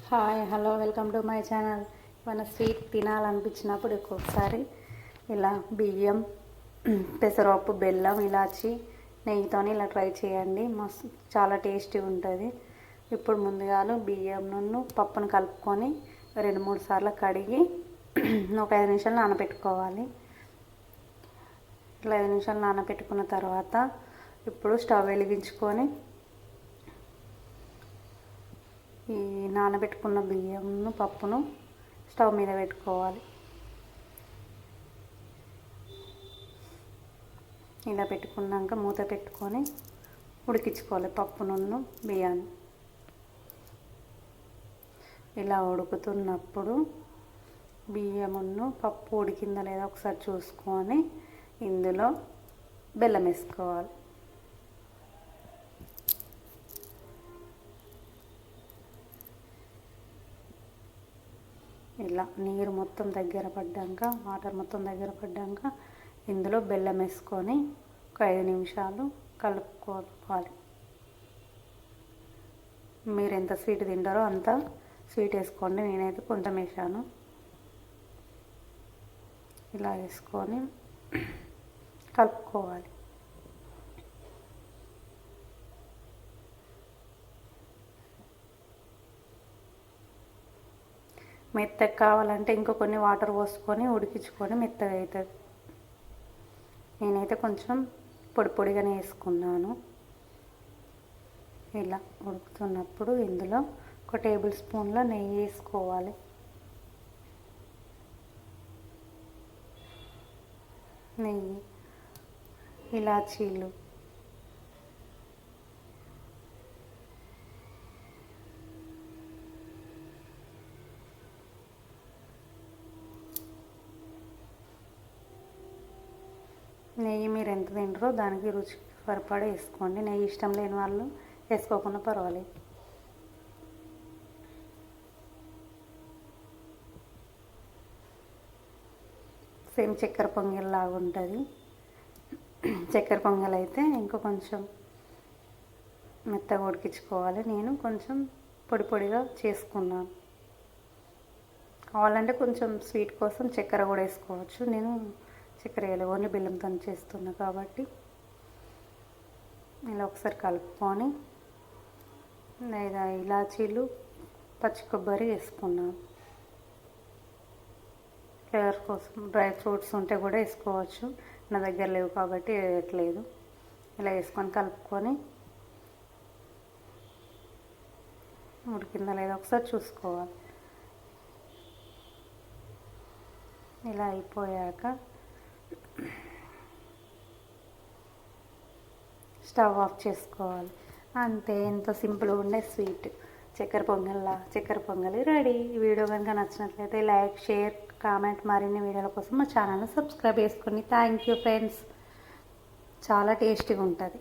Hi hello welcome to my channel. మన sweet తినాలనిపించినప్పుడు ఒక్కొక్కసారి ఇలా బియ్యం, పెసరపప్పు, బెల్లం, ఇలాచి, నెయ్యితోని ఇలా ట్రై చేయండి. మస్తు చాలా టేస్టీ ఉంటుంది. ఇప్పుడు ముందుగాను బియ్యంను పప్పును కలుపుకొని 2-3 సార్లు కడిగి ఒక 5 నిమిషాలు నానబెట్టుకోవాలి. ఇలా 5 నిమిషాలు నానబెట్టుకున్న తర్వాత ఇప్పుడు స్టవ్ వెలిగించుకొని ఈ నానబెట్టుకున్న బియ్యంను పప్పును స్టవ్ మీద పెట్టుకోవాలి. ఇలా పెట్టుకున్నాక మూత పెట్టుకొని ఉడికించుకోవాలి పప్పును బియ్యాన్ని. ఇలా ఉడుకుతున్నప్పుడు బియ్యమును పప్పు ఉడికిందా లేదా ఒకసారి చూసుకొని ఇందులో బెల్లం వేసుకోవాలి. ఇలా నీరు మొత్తం దగ్గర పడ్డాక, వాటర్ మొత్తం దగ్గర పడ్డాక ఇందులో బెల్లం వేసుకొని ఒక 5 నిమిషాలు కలుపుకోవాలి. మీరు ఎంత స్వీట్ తింటారో అంత స్వీట్ వేసుకోండి. నేనైతే కొంచెం వేసాను. ఇలా వేసుకొని కలుపుకోవాలి. మెత్తగా కావాలంటే ఇంకో కొన్ని వాటర్ పోసుకొని ఉడికించుకొని మెత్తగా అవుతుంది. నేనైతే కొంచెం పొడి పొడిగానే వేసుకున్నాను. ఇలా ఉడుకుతున్నప్పుడు ఇందులో ఒక టేబుల్ స్పూన్ల నెయ్యి వేసుకోవాలి. నెయ్యి, ఇలాచీలు, నెయ్యి మీరు ఎంత తింటారో దానికి రుచికి సరిపడా వేసుకోండి. నెయ్యి ఇష్టం లేని వాళ్ళు వేసుకోకుండా పర్వాలేదు. సేమ్ చక్కెర పొంగల్ లాగా ఉంటుంది. చక్కెర పొంగల్ అయితే ఇంకా కొంచెం మెత్తగా ఉడికించుకోవాలి. నేను కొంచెం పొడి పొడిగా చేసుకున్నాను. కావాలంటే కొంచెం స్వీట్ కోసం చక్కెర కూడా వేసుకోవచ్చు. నేను చక్కెర వేయాలి, ఓన్లీ బెల్లంతో చేస్తున్నా కాబట్టి ఇలా ఒకసారి కలుపుకొని లేదా ఇలాచీలు, పచ్చి కొబ్బరి వేసుకున్నాను. ఫ్లేవర్ కోసం డ్రై ఫ్రూట్స్ ఉంటే కూడా వేసుకోవచ్చు. నా దగ్గర లేవు కాబట్టి వేయట్లేదు. ఇలా వేసుకొని కలుపుకొని ఉడికిందా లేదా ఒకసారి చూసుకోవాలి. ఇలా అయిపోయాక స్టవ్ ఆఫ్ చేసుకోవాలి. అంతే, ఎంతో సింపుల్గా ఉండే స్వీట్ చక్కెర పొంగలి రెడీ. ఈ వీడియో కనుక నచ్చినట్లయితే లైక్, షేర్, కామెంట్, మరిన్ని వీడియోల కోసం మా ఛానల్ని సబ్స్క్రైబ్ చేసుకోండి. Thank you friends. చాలా టేస్టీగా ఉంటుంది.